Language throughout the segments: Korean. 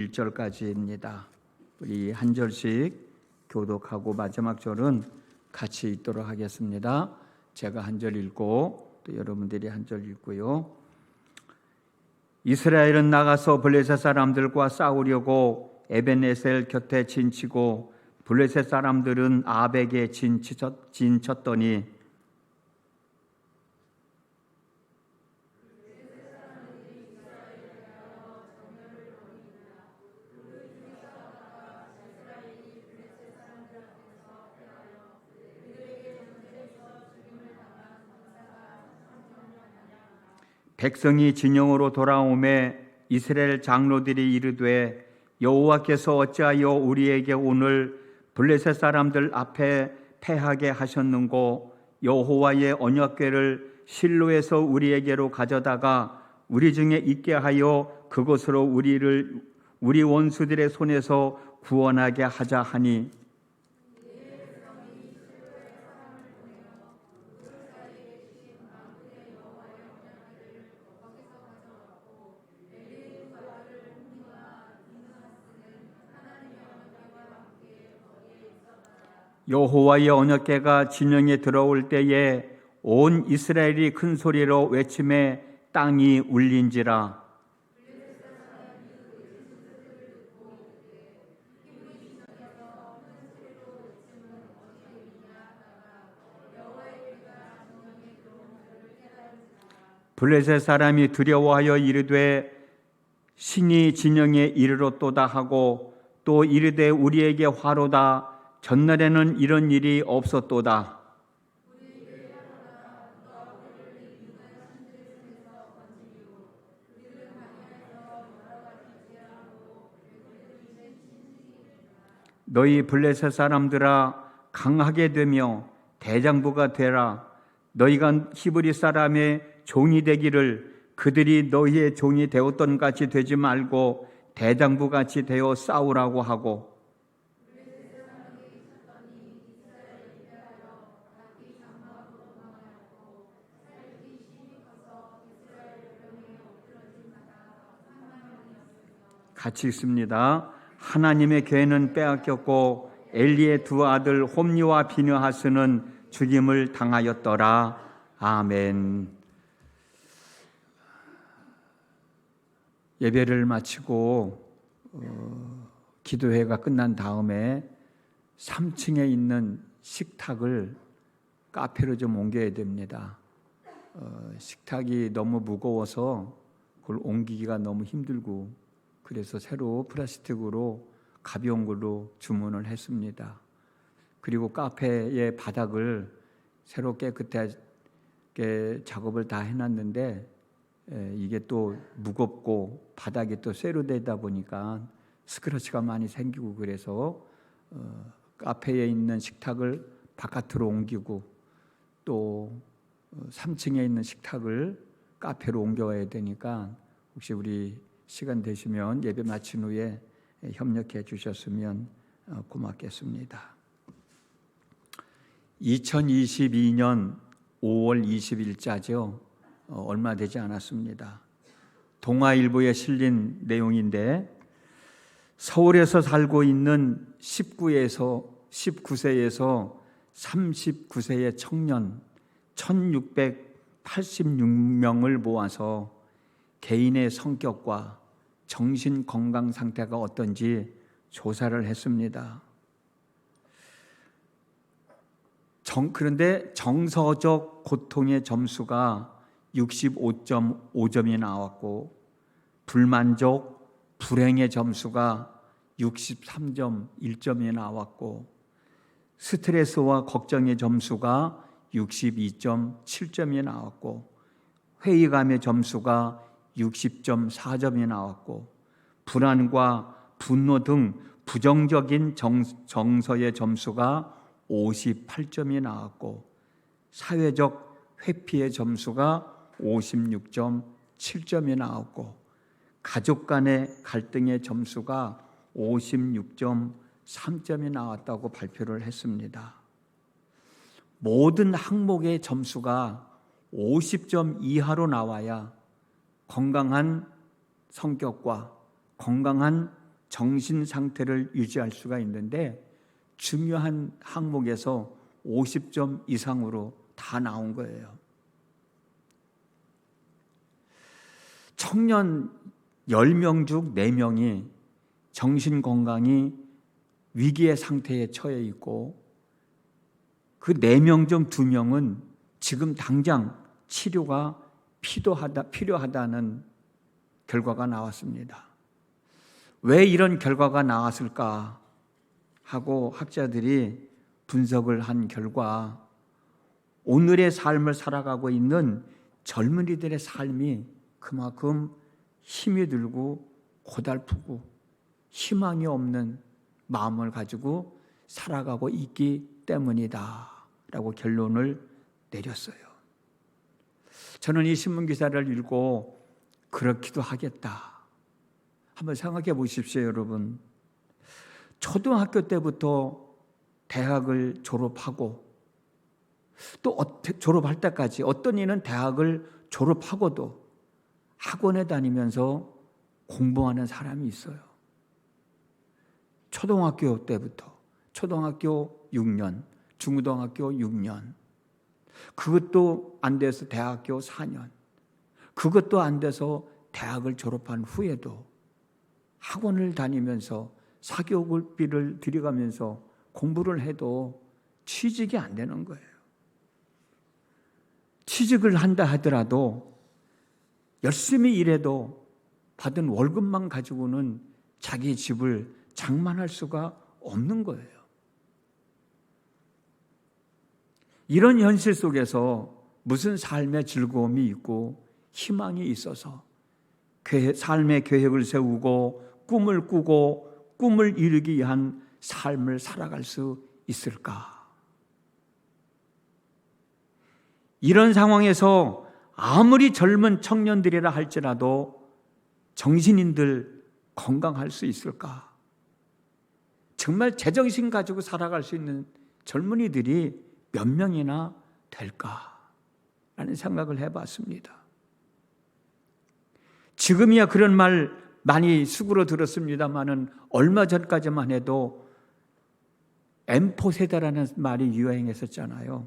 1절까지입니다. 우리 한 절씩 교독하고 마지막 절은 같이 읽도록 하겠습니다. 제가 한 절 읽고 또 여러분들이 한 절 읽고요. 이스라엘은 나가서 블레셋 사람들과 싸우려고 에벤에셀 곁에 진치고 블레셋 사람들은 아벡에 진쳤더니 백성이 진영으로 돌아오매 이스라엘 장로들이 이르되 여호와께서 어찌하여 우리에게 오늘 블레셋 사람들 앞에 패하게 하셨는고 여호와의 언약궤를 실로에서 우리에게로 가져다가 우리 중에 있게 하여 그것으로 우리를 우리 원수들의 손에서 구원하게 하자 하니 여호와의 언약궤가 진영에 들어올 때에 온 이스라엘이 큰 소리로 외치매 땅이 울린지라. 블레셋 사람이 두려워하여 이르되 신이 진영에 이르렀도다 하고 또 이르되 우리에게 화로다. 전날에는 이런 일이 없었도다. 너희 블레셋 사람들아 강하게 되며 대장부가 되라. 너희가 히브리 사람의 종이 되기를 그들이 너희의 종이 되었던 같이 되지 말고 대장부 같이 되어 싸우라고 하고 같이 읽습니다. 하나님의 궤는 빼앗겼고 엘리의 두 아들 홈니와 비느하스는 죽임을 당하였더라. 아멘. 예배를 마치고 기도회가 끝난 다음에 3층에 있는 식탁을 카페로 좀 옮겨야 됩니다. 식탁이 너무 무거워서 그걸 옮기기가 너무 힘들고 그래서 새로 플라스틱으로 가벼운 걸로 주문을 했습니다. 그리고 카페의 바닥을 새로 깨끗하게 작업을 다 해놨는데 이게 또 무겁고 바닥이 또 쇠로 되다 보니까 스크래치가 많이 생기고 그래서 카페에 있는 식탁을 바깥으로 옮기고 또 3층에 있는 식탁을 카페로 옮겨와야 되니까 혹시 우리 시간 되시면 예배 마친 후에 협력해 주셨으면 고맙겠습니다. 2022년 5월 20일자죠. 얼마 되지 않았습니다. 동아일보에 실린 내용인데 서울에서 살고 있는 19세에서 39세의 청년 1686명을 모아서 개인의 성격과 정신 건강 상태가 어떤지 조사를 했습니다. 그런데 정서적 고통의 점수가 65.5점이 나왔고 불만족, 불행의 점수가 63.1점이 나왔고 스트레스와 걱정의 점수가 62.7점이 나왔고 회의감의 점수가 60.4점이 나왔고 불안과 분노 등 부정적인 정서의 점수가 58점이 나왔고 사회적 회피의 점수가 56.7점이 나왔고 가족 간의 갈등의 점수가 56.3점이 나왔다고 발표를 했습니다. 모든 항목의 점수가 50점 이하로 나와야 건강한 성격과 건강한 정신 상태를 유지할 수가 있는데 중요한 항목에서 50점 이상으로 다 나온 거예요. 청년 10명 중 4명이 정신 건강이 위기의 상태에 처해 있고 그 4명 중 2명은 지금 당장 치료가 필요하다는 결과가 나왔습니다. 왜 이런 결과가 나왔을까 하고 학자들이 분석을 한 결과 오늘의 삶을 살아가고 있는 젊은이들의 삶이 그만큼 힘이 들고 고달프고 희망이 없는 마음을 가지고 살아가고 있기 때문이다 라고 결론을 내렸어요. 저는 이 신문기사를 읽고 그렇기도 하겠다. 한번 생각해 보십시오, 여러분. 초등학교 때부터 대학을 졸업하고 또 졸업할 때까지 어떤 이는 대학을 졸업하고도 학원에 다니면서 공부하는 사람이 있어요. 초등학교 때부터 초등학교 6년, 중고등학교 6년, 그것도 안 돼서 대학교 4년, 그것도 안 돼서 대학을 졸업한 후에도 학원을 다니면서 사교육비를 들여가면서 공부를 해도 취직이 안 되는 거예요. 취직을 한다 하더라도 열심히 일해도 받은 월급만 가지고는 자기 집을 장만할 수가 없는 거예요. 이런 현실 속에서 무슨 삶의 즐거움이 있고 희망이 있어서 삶의 계획을 세우고 꿈을 꾸고 꿈을 이루기 위한 삶을 살아갈 수 있을까? 이런 상황에서 아무리 젊은 청년들이라 할지라도 정신인들 건강할 수 있을까? 정말 제정신 가지고 살아갈 수 있는 젊은이들이 몇 명이나 될까라는 생각을 해봤습니다. 지금이야 그런 말 많이 수구로 들었습니다마는 얼마 전까지만 해도 M4 세대라는 말이 유행했었잖아요.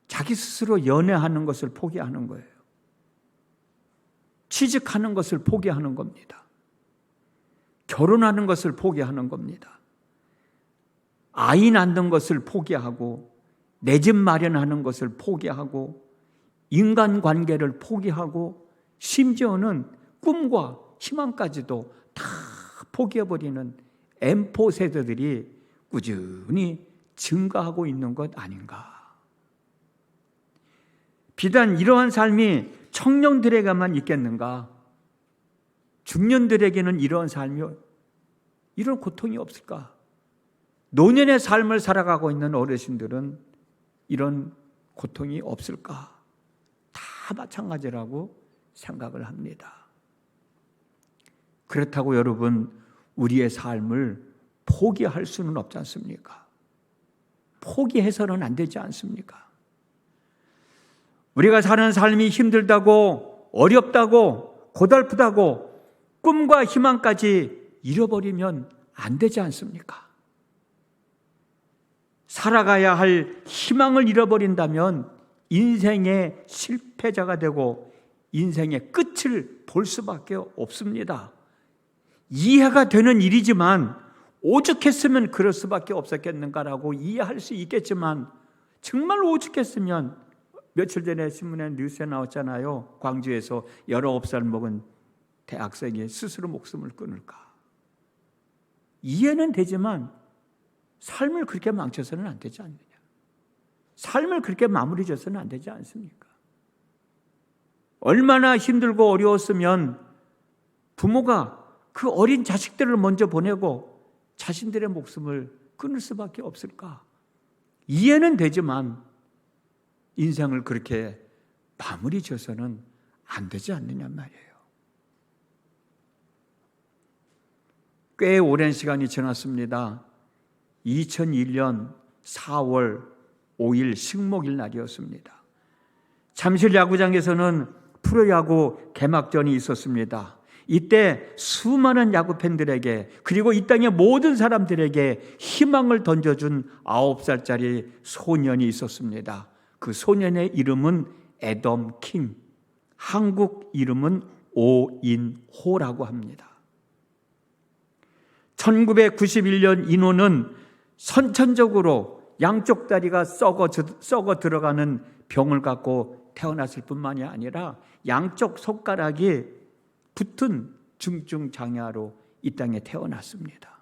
자기 스스로 연애하는 것을 포기하는 거예요. 취직하는 것을 포기하는 겁니다. 결혼하는 것을 포기하는 겁니다. 아이 낳는 것을 포기하고 내 집 마련하는 것을 포기하고 인간관계를 포기하고 심지어는 꿈과 희망까지도 다 포기해버리는 M4 세대들이 꾸준히 증가하고 있는 것 아닌가. 비단 이러한 삶이 청년들에게만 있겠는가? 중년들에게는 이러한 삶이, 이런 고통이 없을까? 노년의 삶을 살아가고 있는 어르신들은 이런 고통이 없을까? 다 마찬가지라고 생각을 합니다. 그렇다고 여러분, 우리의 삶을 포기할 수는 없지 않습니까? 포기해서는 안 되지 않습니까? 우리가 사는 삶이 힘들다고, 어렵다고, 고달프다고 꿈과 희망까지 잃어버리면 안 되지 않습니까? 살아가야 할 희망을 잃어버린다면 인생의 실패자가 되고 인생의 끝을 볼 수밖에 없습니다. 이해가 되는 일이지만 오죽했으면 그럴 수밖에 없었겠는가라고 이해할 수 있겠지만 정말 오죽했으면 며칠 전에 신문에 뉴스에 나왔잖아요. 광주에서 19살 먹은 대학생이 스스로 목숨을 끊을까. 이해는 되지만 삶을 그렇게 망쳐서는 안 되지 않느냐. 삶을 그렇게 마무리 져서는 안 되지 않습니까? 얼마나 힘들고 어려웠으면 부모가 그 어린 자식들을 먼저 보내고 자신들의 목숨을 끊을 수밖에 없을까? 이해는 되지만 인생을 그렇게 마무리 져서는 안 되지 않느냐 말이에요. 꽤 오랜 시간이 지났습니다. 2001년 4월 5일 식목일 날이었습니다. 잠실 야구장에서는 프로야구 개막전이 있었습니다. 이때 수많은 야구 팬들에게 그리고 이 땅의 모든 사람들에게 희망을 던져준 9살짜리 소년이 있었습니다. 그 소년의 이름은 애덤 킹, 한국 이름은 오인호라고 합니다. 1991년 인호는 선천적으로 양쪽 다리가 썩어 들어가는 병을 갖고 태어났을 뿐만이 아니라 양쪽 손가락이 붙은 중증 장애아로 이 땅에 태어났습니다.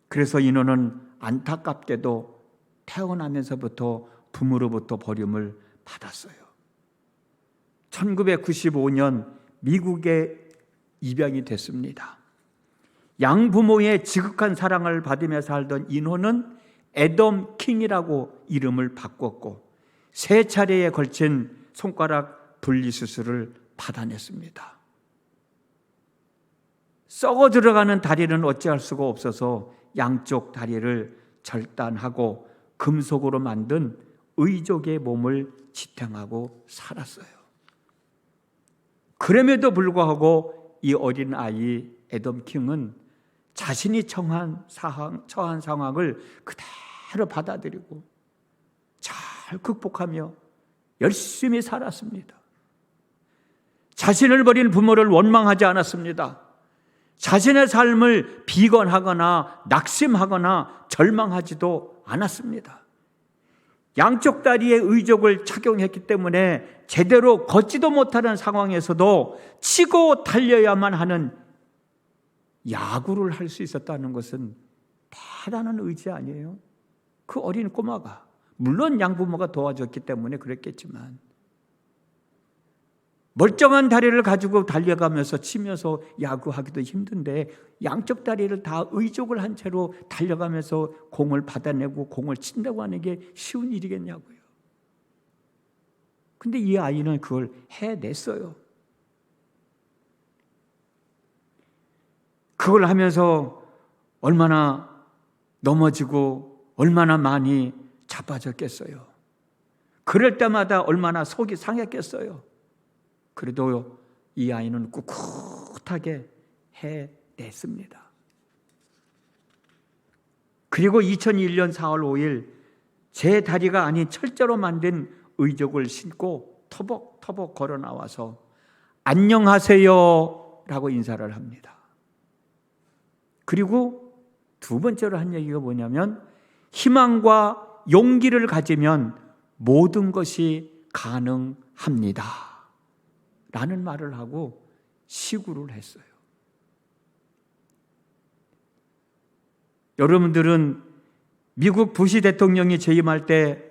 그래서 인호는 안타깝게도 태어나면서부터 부모로부터 버림을 받았어요. 1995년 미국에 입양이 됐습니다. 양부모의 지극한 사랑을 받으며 살던 인호는 애덤 킹이라고 이름을 바꿨고 3차례에 걸친 손가락 분리수술을 받아냈습니다. 썩어 들어가는 다리는 어찌할 수가 없어서 양쪽 다리를 절단하고 금속으로 만든 의족의 몸을 지탱하고 살았어요. 그럼에도 불구하고 이 어린 아이 애덤 킹은 자신이 처한 상황을 그대로 받아들이고 잘 극복하며 열심히 살았습니다. 자신을 버린 부모를 원망하지 않았습니다. 자신의 삶을 비관하거나 낙심하거나 절망하지도 않았습니다. 양쪽 다리에 의족을 착용했기 때문에 제대로 걷지도 못하는 상황에서도 치고 달려야만 하는 야구를 할 수 있었다는 것은 대단한 의지 아니에요? 그 어린 꼬마가, 물론 양부모가 도와줬기 때문에 그랬겠지만 멀쩡한 다리를 가지고 달려가면서 치면서 야구하기도 힘든데 양쪽 다리를 다 의족을 한 채로 달려가면서 공을 받아내고 공을 친다고 하는 게 쉬운 일이겠냐고요. 근데 이 아이는 그걸 해냈어요. 그걸 하면서 얼마나 넘어지고 얼마나 많이 자빠졌겠어요. 그럴 때마다 얼마나 속이 상했겠어요. 그래도 이 아이는 꿋꿋하게 해냈습니다. 그리고 2001년 4월 5일 제 다리가 아닌 철제로 만든 의족을 신고 터벅터벅 걸어 나와서 안녕하세요 라고 인사를 합니다. 그리고 두 번째로 한 얘기가 뭐냐면 희망과 용기를 가지면 모든 것이 가능합니다 라는 말을 하고 시구를 했어요. 여러분들은 미국 부시 대통령이 재임할 때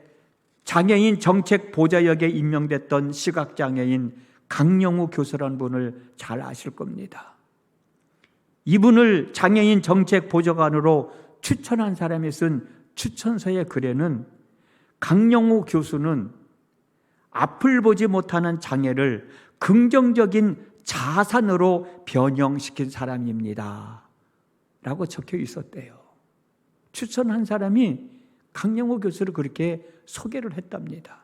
장애인 정책 보좌역에 임명됐던 시각장애인 강영우 교수라는 분을 잘 아실 겁니다. 이분을 장애인 정책 보좌관으로 추천한 사람이 쓴 추천서의 글에는 강영우 교수는 앞을 보지 못하는 장애를 긍정적인 자산으로 변형시킨 사람입니다 라고 적혀 있었대요. 추천한 사람이 강영우 교수를 그렇게 소개를 했답니다.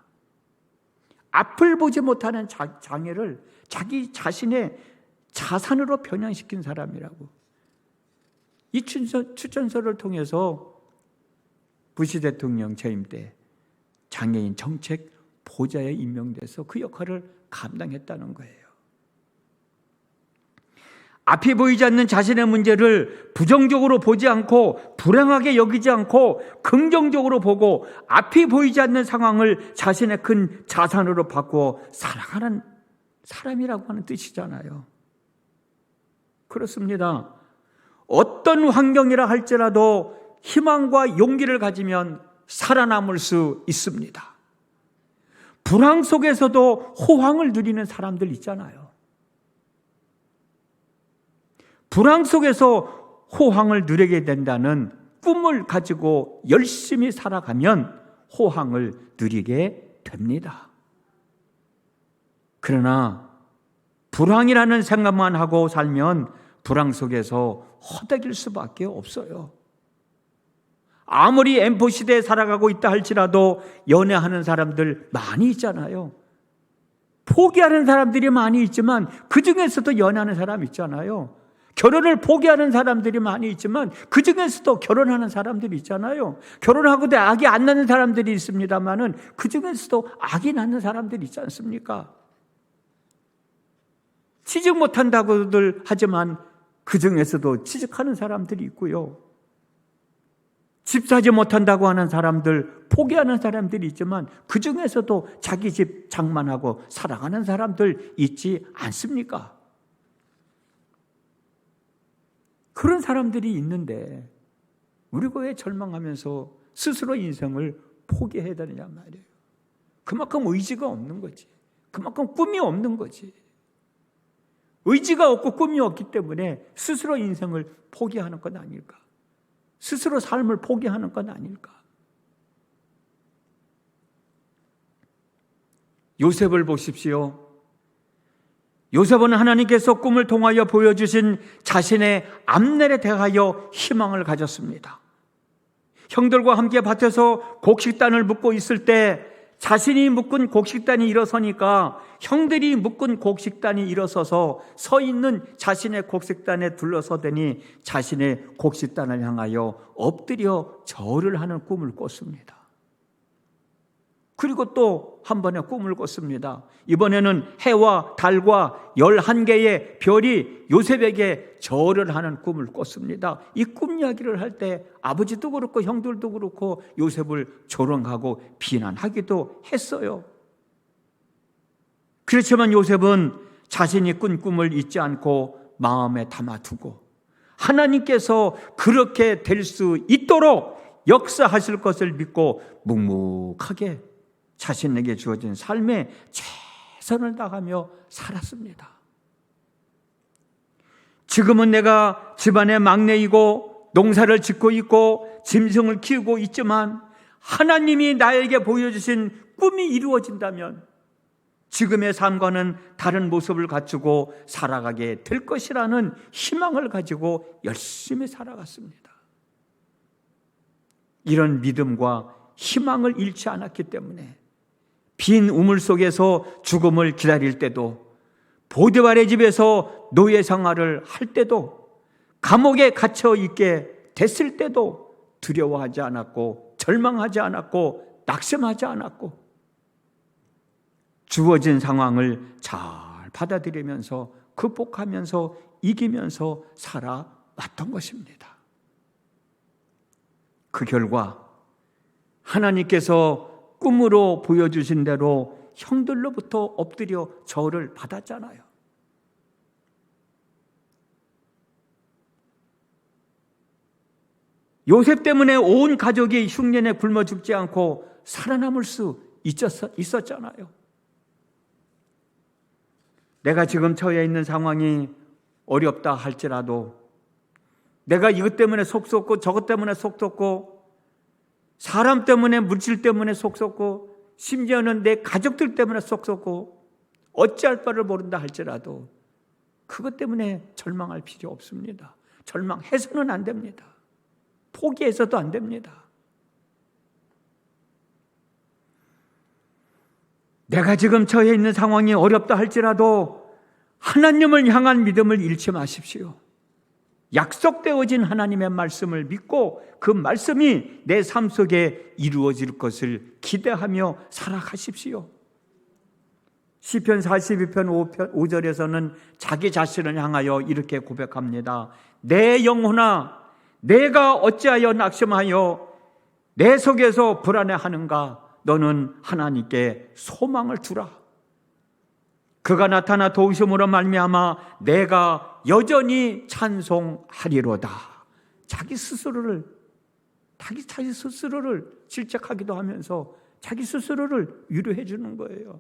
앞을 보지 못하는 장애를 자기 자신의 자산으로 변형시킨 사람이라고. 이 추천서를 통해서 부시 대통령 재임 때 장애인 정책 보좌에 임명돼서 그 역할을 감당했다는 거예요. 앞이 보이지 않는 자신의 문제를 부정적으로 보지 않고 불행하게 여기지 않고 긍정적으로 보고 앞이 보이지 않는 상황을 자신의 큰 자산으로 바꾸어 살아가는 사람이라고 하는 뜻이잖아요. 그렇습니다. 어떤 환경이라 할지라도 희망과 용기를 가지면 살아남을 수 있습니다. 불황 속에서도 호황을 누리는 사람들 있잖아요. 불황 속에서 호황을 누리게 된다는 꿈을 가지고 열심히 살아가면 호황을 누리게 됩니다. 그러나 불황이라는 생각만 하고 살면 불황 속에서 허덕일 수밖에 없어요. 아무리 M4 시대에 살아가고 있다 할지라도 연애하는 사람들 많이 있잖아요. 포기하는 사람들이 많이 있지만 그 중에서도 연하는 사람 있잖아요. 결혼을 포기하는 사람들이 많이 있지만 그 중에서도 결혼하는 사람들이 있잖아요. 결혼하고도 아기 안 낳는 사람들이 있습니다만은 그 중에서도 아기 낳는 사람들이 있지 않습니까? 취직 못한다고들 하지만 그 중에서도 취직하는 사람들이 있고요. 집 사지 못한다고 하는 사람들, 포기하는 사람들이 있지만 그 중에서도 자기 집 장만하고 살아가는 사람들 있지 않습니까? 그런 사람들이 있는데 우리가 왜 절망하면서 스스로 인생을 포기해야 되느냐 말이에요. 그만큼 의지가 없는 거지. 그만큼 꿈이 없는 거지. 의지가 없고 꿈이 없기 때문에 스스로 인생을 포기하는 건 아닐까? 스스로 삶을 포기하는 건 아닐까? 요셉을 보십시오. 요셉은 하나님께서 꿈을 통하여 보여주신 자신의 앞날에 대하여 희망을 가졌습니다. 형들과 함께 밭에서 곡식단을 묶고 있을 때 자신이 묶은 곡식단이 일어서니까 형들이 묶은 곡식단이 일어서서 서 있는 자신의 곡식단에 둘러서더니 자신의 곡식단을 향하여 엎드려 절을 하는 꿈을 꿨습니다. 그리고 또 한 번의 꿈을 꿨습니다. 이번에는 해와 달과 11개의 별이 요셉에게 절을 하는 꿈을 꿨습니다. 이 꿈 이야기를 할 때 아버지도 그렇고 형들도 그렇고 요셉을 조롱하고 비난하기도 했어요. 그렇지만 요셉은 자신이 꾼 꿈을 잊지 않고 마음에 담아두고 하나님께서 그렇게 될 수 있도록 역사하실 것을 믿고 묵묵하게 자신에게 주어진 삶에 최선을 다하며 살았습니다. 지금은 내가 집안의 막내이고 농사를 짓고 있고 짐승을 키우고 있지만 하나님이 나에게 보여주신 꿈이 이루어진다면 지금의 삶과는 다른 모습을 갖추고 살아가게 될 것이라는 희망을 가지고 열심히 살아갔습니다. 이런 믿음과 희망을 잃지 않았기 때문에 빈 우물 속에서 죽음을 기다릴 때도, 보디발의 집에서 노예 생활을 할 때도, 감옥에 갇혀 있게 됐을 때도 두려워하지 않았고 절망하지 않았고 낙심하지 않았고 주어진 상황을 잘 받아들이면서 극복하면서 이기면서 살아왔던 것입니다. 그 결과 하나님께서 꿈으로 보여주신 대로 형들로부터 엎드려 절을 받았잖아요. 요셉 때문에 온 가족이 흉년에 굶어 죽지 않고 살아남을 수 있었잖아요. 내가 지금 처해 있는 상황이 어렵다 할지라도, 내가 이것 때문에 속 썩고 저것 때문에 속 썩고 사람 때문에, 물질 때문에 속 썩고 심지어는 내 가족들 때문에 속 썩고 어찌할 바를 모른다 할지라도 그것 때문에 절망할 필요 없습니다. 절망해서는 안 됩니다. 포기해서도 안 됩니다. 내가 지금 처해 있는 상황이 어렵다 할지라도 하나님을 향한 믿음을 잃지 마십시오. 약속되어진 하나님의 말씀을 믿고 그 말씀이 내 삶 속에 이루어질 것을 기대하며 살아가십시오. 시편 42편 5절에서는 자기 자신을 향하여 이렇게 고백합니다. 내 영혼아, 내가 어찌하여 낙심하여 내 속에서 불안해하는가? 너는 하나님께 소망을 두라. 그가 나타나 도우심으로 말미암아 내가 여전히 찬송하리로다. 자기 스스로를 질책하기도 하면서 자기 스스로를 위로해 주는 거예요.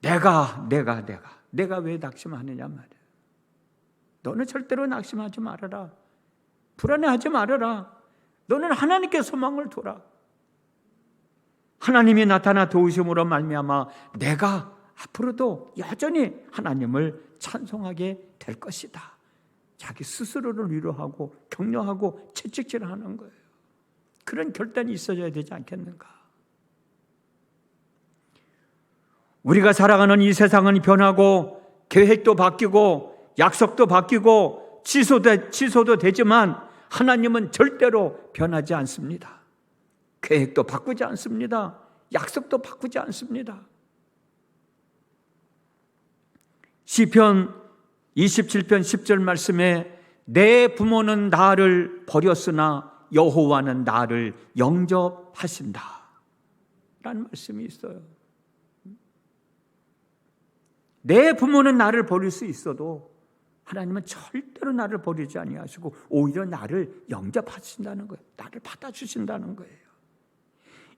내가 왜 낙심하느냐 말이야. 너는 절대로 낙심하지 말아라. 불안해하지 말아라. 너는 하나님께 소망을 둬라. 하나님이 나타나 도우심으로 말미암아 내가 앞으로도 여전히 하나님을 찬송하게 될 것이다. 자기 스스로를 위로하고 격려하고 채찍질하는 거예요. 그런 결단이 있어야 되지 않겠는가? 우리가 살아가는 이 세상은 변하고 계획도 바뀌고 약속도 바뀌고 취소도 되지만 하나님은 절대로 변하지 않습니다. 계획도 바꾸지 않습니다. 약속도 바꾸지 않습니다. 시편 27편 10절 말씀에 내 부모는 나를 버렸으나 여호와는 나를 영접하신다 라는 말씀이 있어요. 내 부모는 나를 버릴 수 있어도 하나님은 절대로 나를 버리지 아니하시고 오히려 나를 영접하신다는 거예요. 나를 받아주신다는 거예요.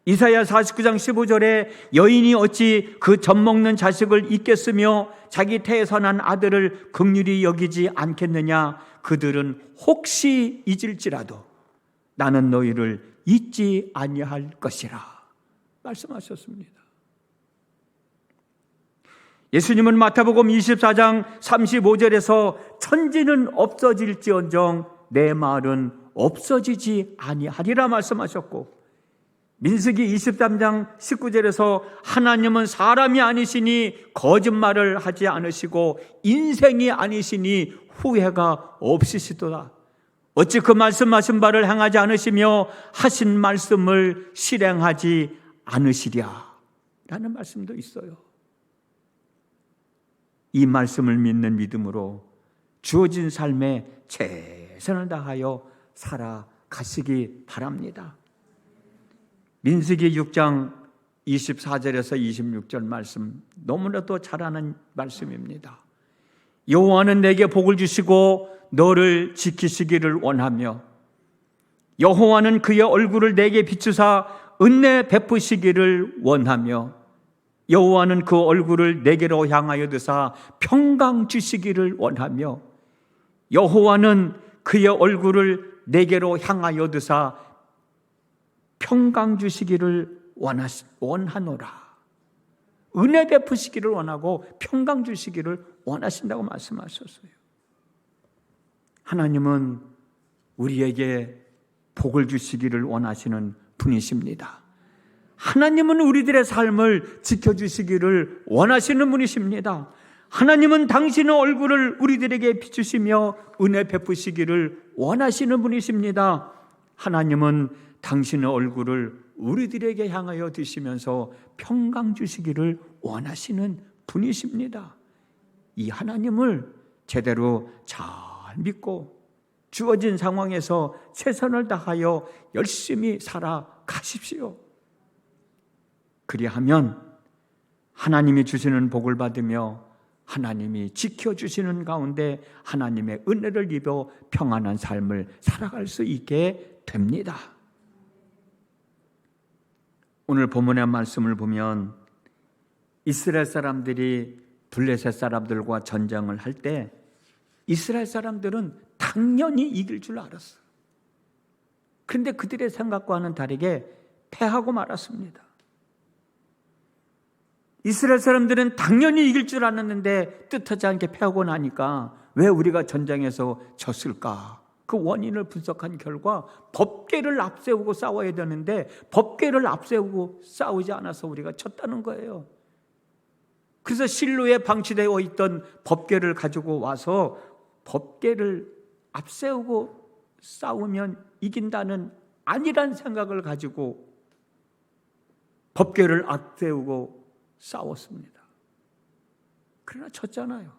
이사야 49장 15절에 여인이 어찌 그 젖먹는 자식을 잊겠으며 자기 태에서 난 아들을 긍휼히 여기지 않겠느냐. 그들은 혹시 잊을지라도 나는 너희를 잊지 아니할 것이라 말씀하셨습니다. 예수님은 마태복음 24장 35절에서 천지는 없어질지언정 내 말은 없어지지 아니하리라 말씀하셨고, 민수기 23장 19절에서 하나님은 사람이 아니시니 거짓말을 하지 않으시고 인생이 아니시니 후회가 없으시도다. 어찌 그 말씀하신 바를 행하지 않으시며 하신 말씀을 실행하지 않으시랴 라는 말씀도 있어요. 이 말씀을 믿는 믿음으로 주어진 삶에 최선을 다하여 살아가시기 바랍니다. 민수기 6장 24절에서 26절 말씀 너무나도 잘 아는 말씀입니다. 여호와는 내게 복을 주시고 너를 지키시기를 원하며 여호와는 그의 얼굴을 내게 비추사 은혜 베푸시기를 원하며 여호와는 그 얼굴을 내게로 향하여 드사 평강 주시기를 원하며 여호와는 그의 얼굴을 내게로 향하여 드사 평강 주시기를 원하노라. 은혜 베푸시기를 원하고 평강 주시기를 원하신다고 말씀하셨어요. 하나님은 우리에게 복을 주시기를 원하시는 분이십니다. 하나님은 우리들의 삶을 지켜주시기를 원하시는 분이십니다. 하나님은 당신의 얼굴을 우리들에게 비추시며 은혜 베푸시기를 원하시는 분이십니다. 하나님은 당신의 얼굴을 우리들에게 향하여 드시면서 평강 주시기를 원하시는 분이십니다. 이 하나님을 제대로 잘 믿고 주어진 상황에서 최선을 다하여 열심히 살아가십시오. 그리하면 하나님이 주시는 복을 받으며 하나님이 지켜주시는 가운데 하나님의 은혜를 입어 평안한 삶을 살아갈 수 있게 됩니다. 오늘 본문의 말씀을 보면 이스라엘 사람들이 블레셋 사람들과 전쟁을 할 때 이스라엘 사람들은 당연히 이길 줄 알았어요. 그런데 그들의 생각과는 다르게 패하고 말았습니다. 이스라엘 사람들은 당연히 이길 줄 알았는데 뜻하지 않게 패하고 나니까 왜 우리가 전쟁에서 졌을까? 그 원인을 분석한 결과 법궤를 앞세우고 싸워야 되는데 법궤를 앞세우고 싸우지 않아서 우리가 졌다는 거예요. 그래서 실로에 방치되어 있던 법궤를 가지고 와서 법궤를 앞세우고 싸우면 이긴다는 아니란 생각을 가지고 법궤를 앞세우고 싸웠습니다. 그러나 졌잖아요.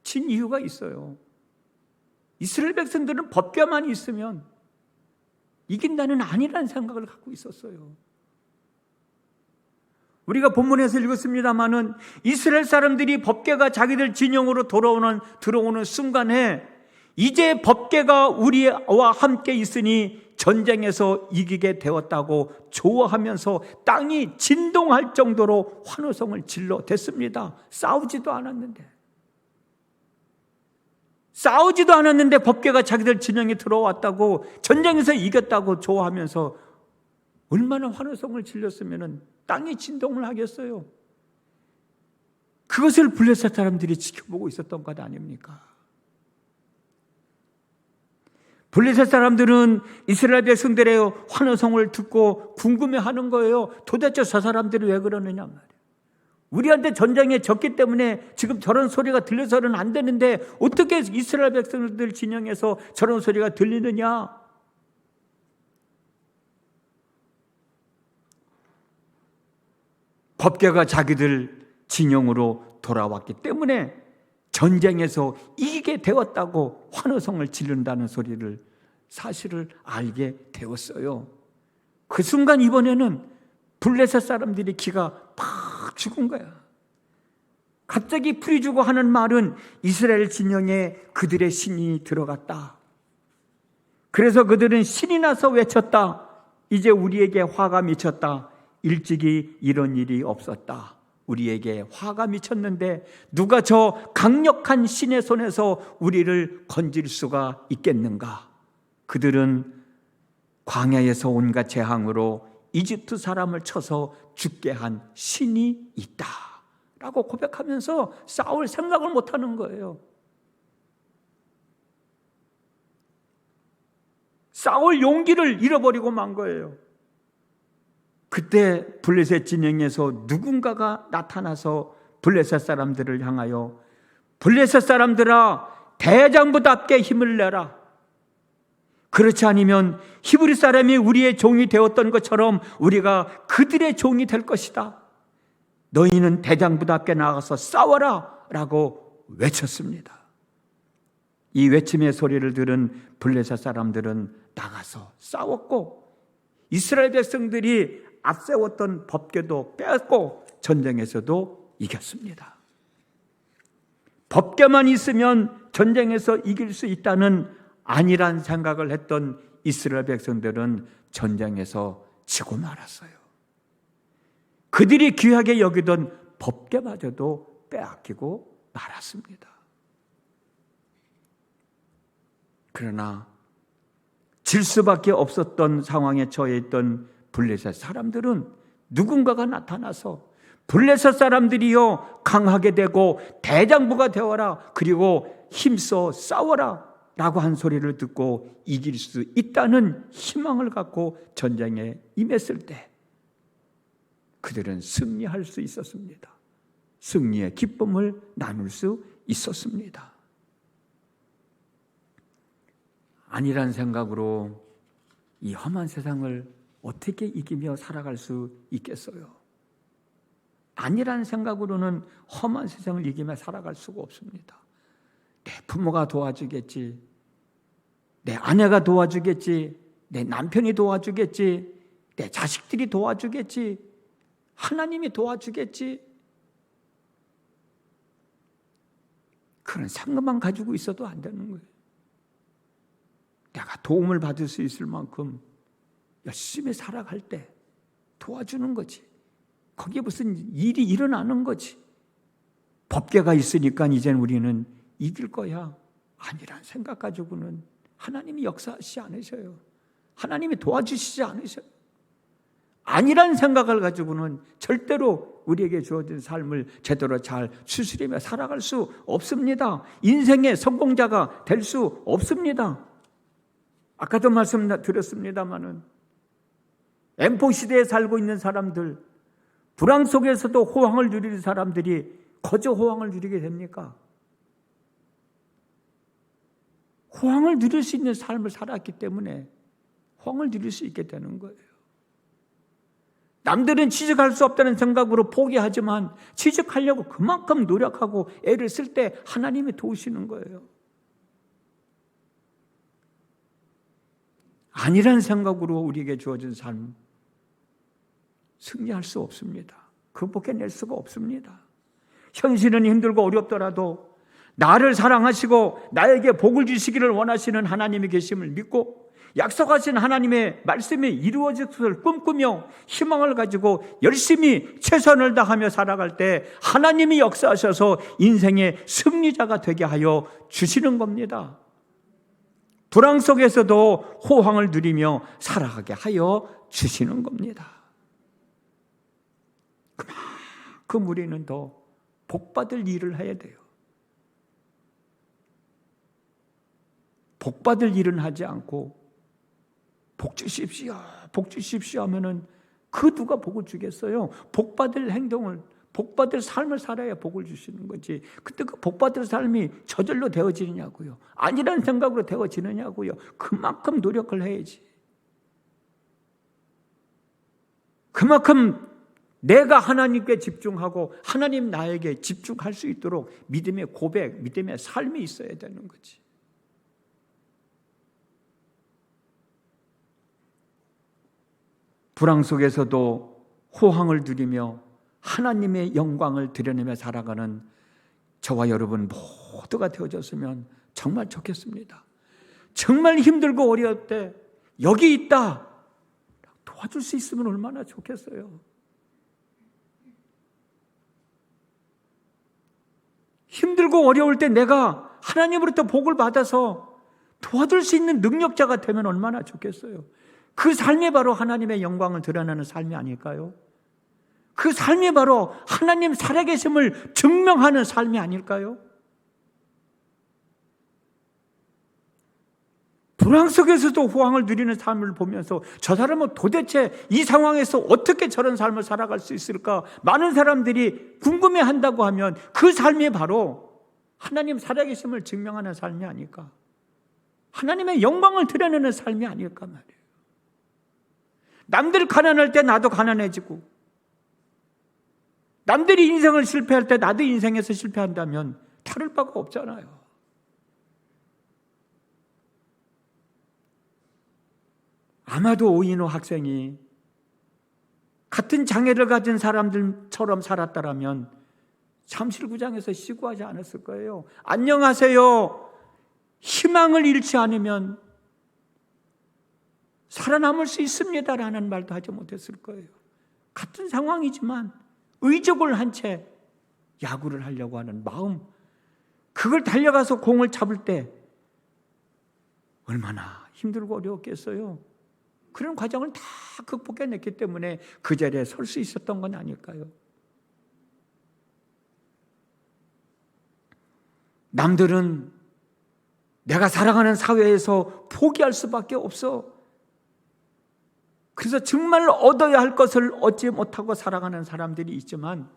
진 이유가 있어요. 이스라엘 백성들은 법궤만 있으면 이긴다는 아니라는 생각을 갖고 있었어요. 우리가 본문에서 읽었습니다마는 이스라엘 사람들이 법궤가 자기들 진영으로 들어오는 순간에 이제 법궤가 우리와 함께 있으니 전쟁에서 이기게 되었다고 좋아하면서 땅이 진동할 정도로 환호성을 질러댔습니다. 싸우지도 않았는데 법궤가 자기들 진영에 들어왔다고, 전쟁에서 이겼다고 좋아하면서 얼마나 환호성을 질렀으면 땅이 진동을 하겠어요. 그것을 블레셋 사람들이 지켜보고 있었던 것 아닙니까? 블레셋 사람들은 이스라엘 백성들의 환호성을 듣고 궁금해하는 거예요. 도대체 저 사람들이 왜 그러느냐 말이에요. 우리한테 전쟁에 졌기 때문에 지금 저런 소리가 들려서는 안 되는데 어떻게 이스라엘 백성들 진영에서 저런 소리가 들리느냐. 법궤가 자기들 진영으로 돌아왔기 때문에 전쟁에서 이기게 되었다고 환호성을 지른다는 사실을 알게 되었어요. 그 순간 이번에는 블레셋 사람들이 기가 팍 죽은 거야. 갑자기 풀이 주고 하는 말은 이스라엘 진영에 그들의 신이 들어갔다. 그래서 그들은 신이 나서 외쳤다. 이제 우리에게 화가 미쳤다. 일찍이 이런 일이 없었다. 우리에게 화가 미쳤는데 누가 저 강력한 신의 손에서 우리를 건질 수가 있겠는가? 그들은 광야에서 온갖 재앙으로 이집트 사람을 쳐서 죽게 한 신이 있다 라고 고백하면서 싸울 생각을 못하는 거예요. 싸울 용기를 잃어버리고 만 거예요. 그때 블레셋 진영에서 누군가가 나타나서 블레셋 사람들을 향하여 블레셋 사람들아 대장부답게 힘을 내라. 그렇지 않으면 히브리 사람이 우리의 종이 되었던 것처럼 우리가 그들의 종이 될 것이다. 너희는 대장부답게 나가서 싸워라 라고 외쳤습니다. 이 외침의 소리를 들은 블레셋 사람들은 나가서 싸웠고 이스라엘 백성들이 앞세웠던 법궤도 뺏고 전쟁에서도 이겼습니다. 법궤만 있으면 전쟁에서 이길 수 있다는 아니란 생각을 했던 이스라엘 백성들은 전쟁에서 지고 말았어요. 그들이 귀하게 여기던 법궤마저도 빼앗기고 말았습니다. 그러나 질 수밖에 없었던 상황에 처해 있던 블레셋 사람들은 누군가가 나타나서 블레셋 사람들이여 강하게 되고 대장부가 되어라. 그리고 힘써 싸워라 라고 한 소리를 듣고 이길 수 있다는 희망을 갖고 전쟁에 임했을 때 그들은 승리할 수 있었습니다. 승리의 기쁨을 나눌 수 있었습니다. 아니란 생각으로 이 험한 세상을 어떻게 이기며 살아갈 수 있겠어요? 아니란 생각으로는 험한 세상을 이기며 살아갈 수가 없습니다. 내 부모가 도와주겠지, 내 아내가 도와주겠지, 내 남편이 도와주겠지, 내 자식들이 도와주겠지, 하나님이 도와주겠지. 그런 생각만 가지고 있어도 안 되는 거예요. 내가 도움을 받을 수 있을 만큼 열심히 살아갈 때 도와주는 거지. 거기에 무슨 일이 일어나는 거지. 법궤가 있으니까 이젠 우리는 이길 거야. 아니란 생각 가지고는 하나님이 역사하시지 않으셔요. 하나님이 도와주시지 않으셔요. 아니란 생각을 가지고는 절대로 우리에게 주어진 삶을 제대로 잘 추스리며 살아갈 수 없습니다. 인생의 성공자가 될 수 없습니다. 아까도 말씀드렸습니다마는 엠포 시대에 살고 있는 사람들, 불황 속에서도 호황을 누리는 사람들이 거저 호황을 누리게 됩니까? 호황을 누릴 수 있는 삶을 살았기 때문에 호황을 누릴 수 있게 되는 거예요. 남들은 취직할 수 없다는 생각으로 포기하지만 취직하려고 그만큼 노력하고 애를 쓸 때 하나님이 도우시는 거예요. 아니란 생각으로 우리에게 주어진 삶 승리할 수 없습니다. 극복해낼 수가 없습니다. 현실은 힘들고 어렵더라도 나를 사랑하시고 나에게 복을 주시기를 원하시는 하나님이 계심을 믿고 약속하신 하나님의 말씀이 이루어질 것을 꿈꾸며 희망을 가지고 열심히 최선을 다하며 살아갈 때 하나님이 역사하셔서 인생의 승리자가 되게 하여 주시는 겁니다. 불황 속에서도 호황을 누리며 살아가게 하여 주시는 겁니다. 그만큼 우리는 더 복받을 일을 해야 돼요. 복받을 일은 하지 않고 복 주십시오, 복 주십시오 하면은 그 누가 복을 주겠어요? 복받을 행동을, 복받을 삶을 살아야 복을 주시는 거지. 근데 그 복받을 삶이 저절로 되어지느냐고요? 아니라는 생각으로 되어지느냐고요? 그만큼 노력을 해야지. 그만큼 내가 하나님께 집중하고 하나님 나에게 집중할 수 있도록 믿음의 고백, 믿음의 삶이 있어야 되는 거지. 불황 속에서도 호황을 누리며 하나님의 영광을 드러내며 살아가는 저와 여러분 모두가 되어졌으면 정말 좋겠습니다. 정말 힘들고 어려울 때 여기 있다 도와줄 수 있으면 얼마나 좋겠어요. 힘들고 어려울 때 내가 하나님으로부터 복을 받아서 도와줄 수 있는 능력자가 되면 얼마나 좋겠어요. 그 삶이 바로 하나님의 영광을 드러내는 삶이 아닐까요? 그 삶이 바로 하나님 살아계심을 증명하는 삶이 아닐까요? 불황 속에서도 호황을 누리는 삶을 보면서 저 사람은 도대체 이 상황에서 어떻게 저런 삶을 살아갈 수 있을까? 많은 사람들이 궁금해한다고 하면 그 삶이 바로 하나님 살아계심을 증명하는 삶이 아닐까? 하나님의 영광을 드러내는 삶이 아닐까 말이에요. 남들 가난할 때 나도 가난해지고, 남들이 인생을 실패할 때 나도 인생에서 실패한다면 다를 바가 없잖아요. 아마도 오인호 학생이 같은 장애를 가진 사람들처럼 살았다면 잠실구장에서 시구하지 않았을 거예요. 안녕하세요. 희망을 잃지 않으면 살아남을 수 있습니다라는 말도 하지 못했을 거예요. 같은 상황이지만 의족을 한 채 야구를 하려고 하는 마음, 그걸 달려가서 공을 잡을 때 얼마나 힘들고 어려웠겠어요. 그런 과정을 다 극복해냈기 때문에 그 자리에 설 수 있었던 건 아닐까요? 남들은 내가 살아가는 사회에서 포기할 수밖에 없어. 그래서 정말 얻어야 할 것을 얻지 못하고 살아가는 사람들이 있지만,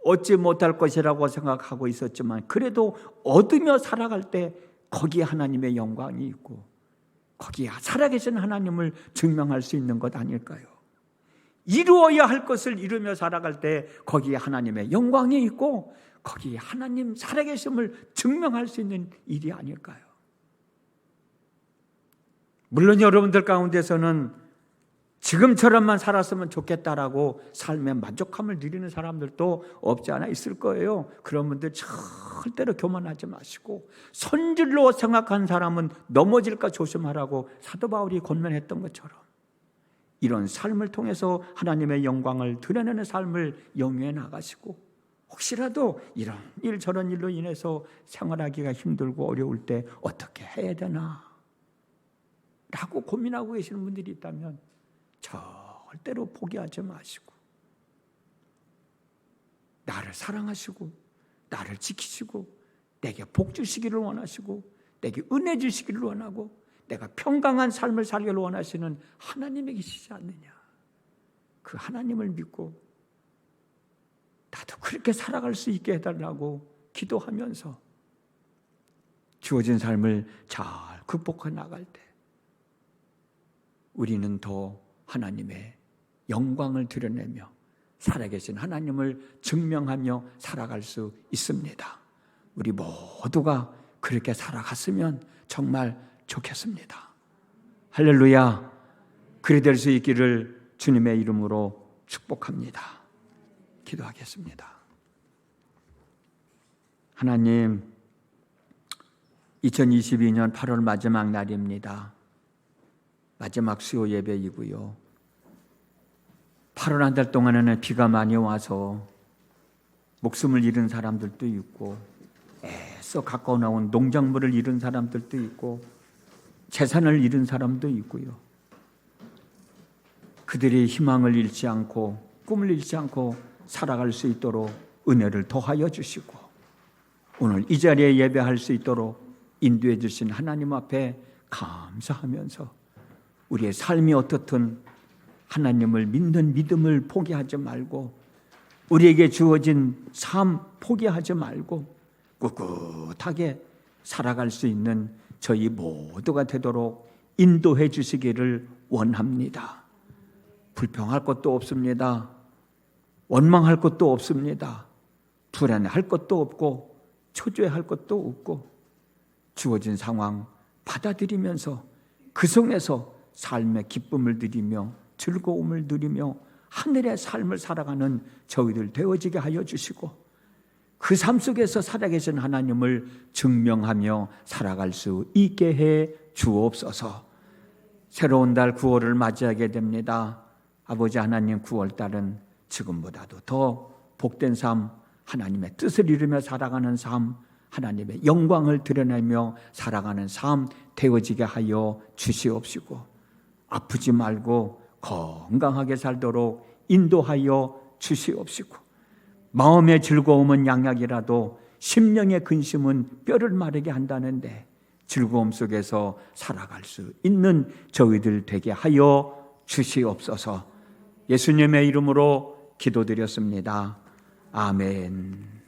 얻지 못할 것이라고 생각하고 있었지만 그래도 얻으며 살아갈 때 거기에 하나님의 영광이 있고 거기에 살아계신 하나님을 증명할 수 있는 것 아닐까요? 이루어야 할 것을 이루며 살아갈 때 거기에 하나님의 영광이 있고 거기에 하나님 살아계심을 증명할 수 있는 일이 아닐까요? 물론 여러분들 가운데서는 지금처럼만 살았으면 좋겠다라고 삶의 만족함을 누리는 사람들도 없지 않아 있을 거예요. 그런 분들 절대로 교만하지 마시고, 선질로 생각한 사람은 넘어질까 조심하라고 사도 바울이 권면했던 것처럼 이런 삶을 통해서 하나님의 영광을 드러내는 삶을 영위해 나가시고, 혹시라도 이런 일 저런 일로 인해서 생활하기가 힘들고 어려울 때 어떻게 해야 되나 라고 고민하고 계시는 분들이 있다면 절대로 포기하지 마시고, 나를 사랑하시고 나를 지키시고 내게 복 주시기를 원하시고 내게 은혜 주시기를 원하고 내가 평강한 삶을 살기를 원하시는 하나님이 계시지 않느냐, 그 하나님을 믿고 나도 그렇게 살아갈 수 있게 해달라고 기도하면서 주어진 삶을 잘 극복해 나갈 때 우리는 더 하나님의 영광을 드러내며 살아계신 하나님을 증명하며 살아갈 수 있습니다. 우리 모두가 그렇게 살아갔으면 정말 좋겠습니다. 할렐루야. 그리 될 수 있기를 주님의 이름으로 축복합니다. 기도하겠습니다. 하나님, 2022년 8월 마지막 날입니다. 마지막 수요 예배이고요. 8월 한 달 동안에는 비가 많이 와서 목숨을 잃은 사람들도 있고 애써 가까워 나온 농작물을 잃은 사람들도 있고 재산을 잃은 사람도 있고요. 그들이 희망을 잃지 않고 꿈을 잃지 않고 살아갈 수 있도록 은혜를 더하여 주시고 오늘 이 자리에 예배할 수 있도록 인도해 주신 하나님 앞에 감사하면서 우리의 삶이 어떻든 하나님을 믿는 믿음을 포기하지 말고 우리에게 주어진 삶 포기하지 말고 꿋꿋하게 살아갈 수 있는 저희 모두가 되도록 인도해 주시기를 원합니다. 불평할 것도 없습니다. 원망할 것도 없습니다. 불안해할 것도 없고 초조해할 것도 없고 주어진 상황 받아들이면서 그 속에서 삶의 기쁨을 누리며 즐거움을 누리며 하늘의 삶을 살아가는 저희들 되어지게 하여 주시고 그 삶 속에서 살아계신 하나님을 증명하며 살아갈 수 있게 해 주옵소서. 새로운 달 9월을 맞이하게 됩니다. 아버지 하나님, 9월달은 지금보다도 더 복된 삶, 하나님의 뜻을 이루며 살아가는 삶, 하나님의 영광을 드러내며 살아가는 삶 되어지게 하여 주시옵시고 아프지 말고 건강하게 살도록 인도하여 주시옵시고 마음의 즐거움은 양약이라도 심령의 근심은 뼈를 마르게 한다는데 즐거움 속에서 살아갈 수 있는 저희들 되게 하여 주시옵소서. 예수님의 이름으로 기도드렸습니다. 아멘.